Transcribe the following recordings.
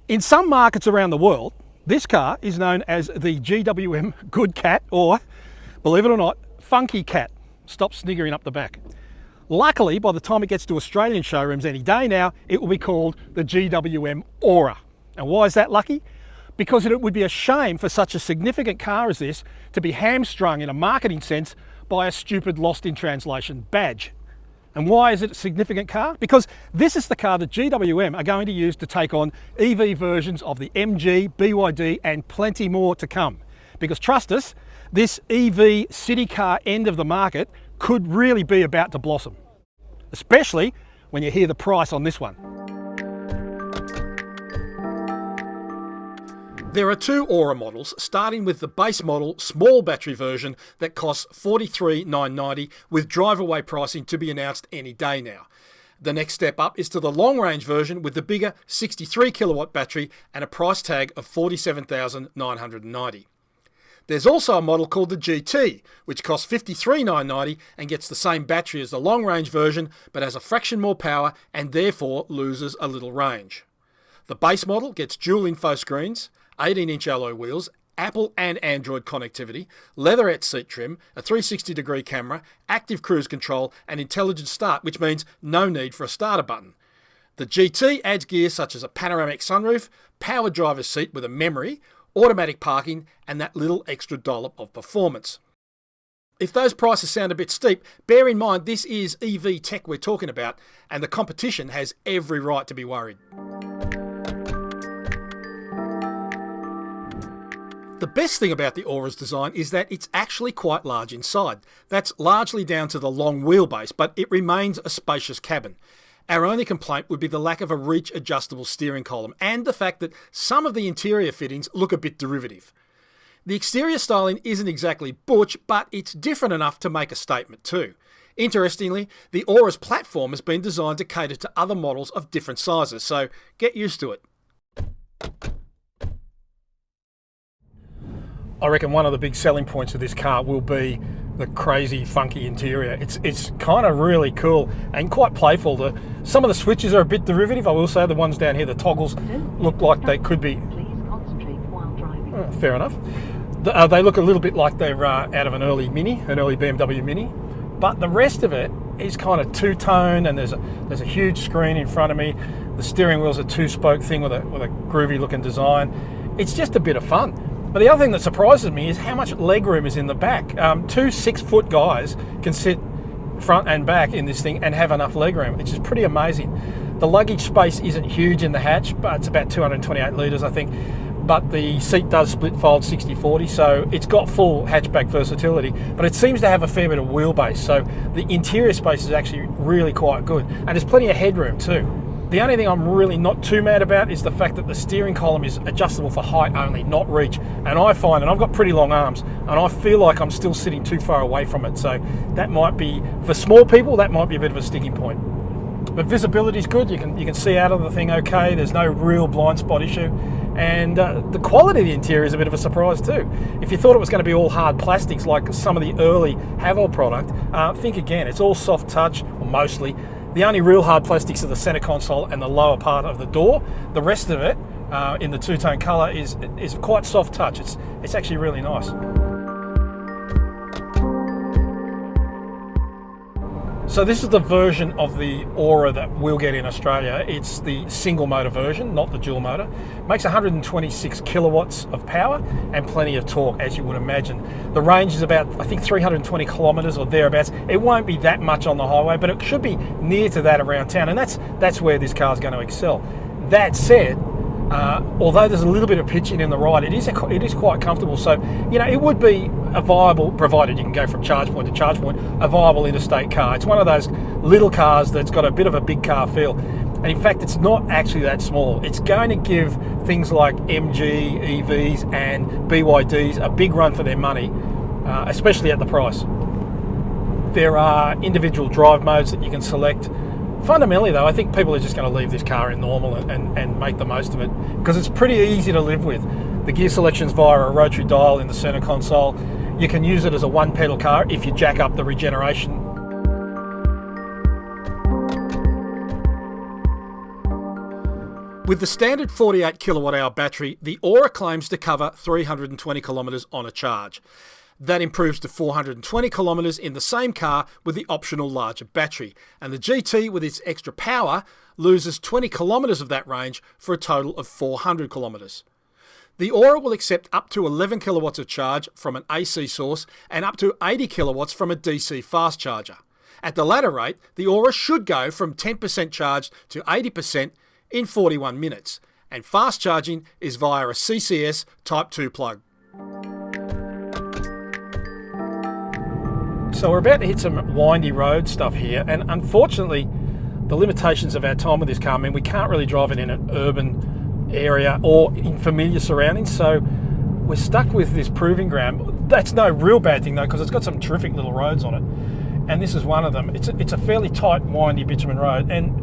In some markets around the world, this car is known as the GWM Good Cat, or, believe it or not, Funky Cat. Stop sniggering up the back. Luckily, by the time it gets to Australian showrooms any day now, it will be called the GWM Ora. And why is that lucky? Because it would be a shame for such a significant car as this to be hamstrung in a marketing sense by a stupid lost in translation badge. And why is it a significant car? Because this is the car that GWM are going to use to take on EV versions of the MG, BYD and plenty more to come. Because trust us, this EV city car end of the market could really be about to blossom. Especially when you hear the price on this one. There are two Ora models, starting with the base model small battery version that costs $43,990 with drive-away pricing to be announced any day now. The next step up is to the long-range version with the bigger 63 kilowatt battery and a price tag of $47,990. There's also a model called the GT, which costs $53,990 and gets the same battery as the long-range version, but has a fraction more power and therefore loses a little range. The base model gets dual info screens, 18-inch alloy wheels, Apple and Android connectivity, leatherette seat trim, a 360-degree camera, active cruise control and intelligent start, which means no need for a starter button. The GT adds gear such as a panoramic sunroof, power driver's seat with a memory, automatic parking and that little extra dollop of performance. If those prices sound a bit steep, bear in mind this is EV tech we're talking about and the competition has every right to be worried. The best thing about the Ora's design is that it's actually quite large inside. That's largely down to the long wheelbase, but it remains a spacious cabin. Our only complaint would be the lack of a reach adjustable steering column and the fact that some of the interior fittings look a bit derivative. The exterior styling isn't exactly butch, but it's different enough to make a statement too. Interestingly, the Ora's platform has been designed to cater to other models of different sizes, so get used to it. I reckon one of the big selling points of this car will be the crazy funky interior. It's kind of really cool and quite playful. Some of the switches are a bit derivative, I will say. The ones down here, the toggles, look like they could be... fair enough. They look a little bit like they're out of an early BMW Mini. But the rest of it is kind of two-tone and there's a huge screen in front of me. The steering wheel's a two-spoke thing with a groovy looking design. It's just a bit of fun. But the other thing that surprises me is how much legroom is in the back. 2 6-foot guys can sit front and back in this thing and have enough legroom, which is pretty amazing. The luggage space isn't huge in the hatch, but it's about 228 litres, I think. But the seat does split fold 60/40, so it's got full hatchback versatility, but it seems to have a fair bit of wheelbase, so the interior space is actually really quite good. And there's plenty of headroom too. The only thing I'm really not too mad about is the fact that the steering column is adjustable for height only, not reach. And I find, and I've got pretty long arms, and I feel like I'm still sitting too far away from it. So that might be, for small people, that might be a bit of a sticking point. But visibility is good. You can see out of the thing okay. There's no real blind spot issue. And the quality of the interior is a bit of a surprise too. If you thought it was going to be all hard plastics like some of the early Haval product, think again. It's all soft touch, or mostly. The only real hard plastics are the center console and the lower part of the door. The rest of it, in the two-tone colour, is quite soft touch. It's actually really nice. So this is the version of the Ora that we'll get in Australia. It's the single motor version, not the dual motor. Makes 126 kilowatts of power and plenty of torque, as you would imagine. The range is about, I think, 320 kilometres or thereabouts. It won't be that much on the highway, but it should be near to that around town, and that's where this car is going to excel. That said, although there's a little bit of pitching in the ride, it is quite comfortable. So, you know, it would be a viable, provided you can go from charge point to charge point, a viable interstate car. It's one of those little cars that's got a bit of a big car feel. And in fact, it's not actually that small. It's going to give things like MG, EVs and BYDs a big run for their money, especially at the price. There are individual drive modes that you can select. Fundamentally though, I think people are just going to leave this car in normal and make the most of it, because it's pretty easy to live with. The gear selection's via a rotary dial in the center console. You can use it as a one pedal car if you jack up the regeneration. With the standard 48 kilowatt hour battery, the Ora claims to cover 320 kilometres on a charge. That improves to 420 kilometres in the same car with the optional larger battery, and the GT with its extra power loses 20 kilometres of that range for a total of 400 kilometres. The Ora will accept up to 11 kilowatts of charge from an AC source and up to 80 kilowatts from a DC fast charger. At the latter rate, the Ora should go from 10% charged to 80% in 41 minutes, and fast charging is via a CCS Type 2 plug. So we're about to hit some windy road stuff here, and unfortunately the limitations of our time with this car mean we can't really drive it in an urban area or in familiar surroundings, so we're stuck with this proving ground. That's no real bad thing though, because it's got some terrific little roads on it, and this is one of them. It's a fairly tight, windy bitumen road, and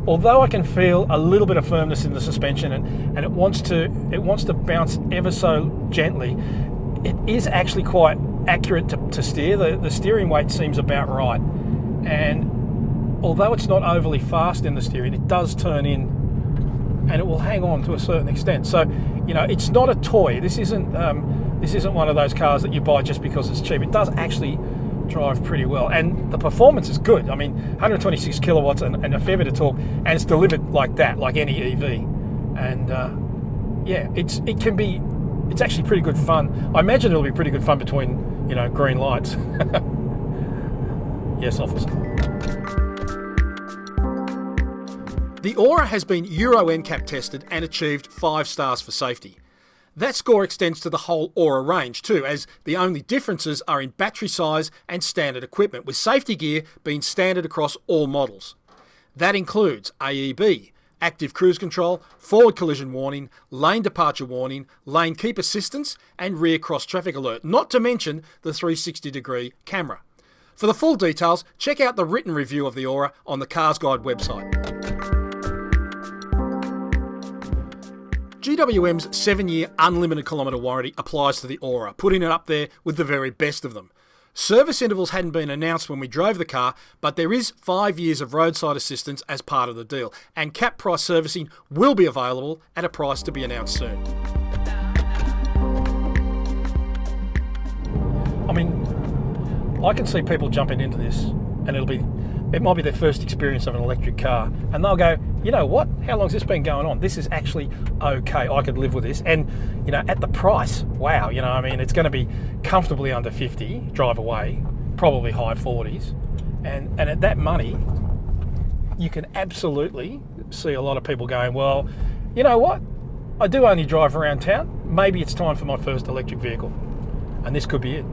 although I can feel a little bit of firmness in the suspension and it wants to bounce ever so gently, it is actually quite accurate to steer. The steering weight seems about right, and although it's not overly fast in the steering, it does turn in and it will hang on to a certain extent. So, you know, it's not a toy. This isn't one of those cars that you buy just because it's cheap. It does actually drive pretty well, and the performance is good. I mean, 126 kilowatts and a fair bit of torque, and it's delivered like that, like any EV. And yeah, it's actually pretty good fun. I imagine it'll be pretty good fun between, you know, green lights. Yes, officer. The Ora has been Euro NCAP tested and achieved 5 stars for safety. That score extends to the whole Ora range too, as the only differences are in battery size and standard equipment, with safety gear being standard across all models. That includes AEB, active cruise control, forward collision warning, lane departure warning, lane keep assistance, and rear cross traffic alert, not to mention the 360-degree camera. For the full details, check out the written review of the Ora on the CarsGuide website. GWM's 7-year unlimited kilometre warranty applies to the Ora, putting it up there with the very best of them. Service intervals hadn't been announced when we drove the car, but there is 5 years of roadside assistance as part of the deal, and cap price servicing will be available at a price to be announced soon. I mean, I can see people jumping into this, and it might be their first experience of an electric car, and they'll go, you know what, how long's this been going on? This is actually okay, I could live with this. And, you know, at the price, wow, you know, I mean, it's going to be comfortably under 50, drive away, probably high 40s. And at that money, you can absolutely see a lot of people going, well, you know what, I do only drive around town, maybe it's time for my first electric vehicle. And this could be it.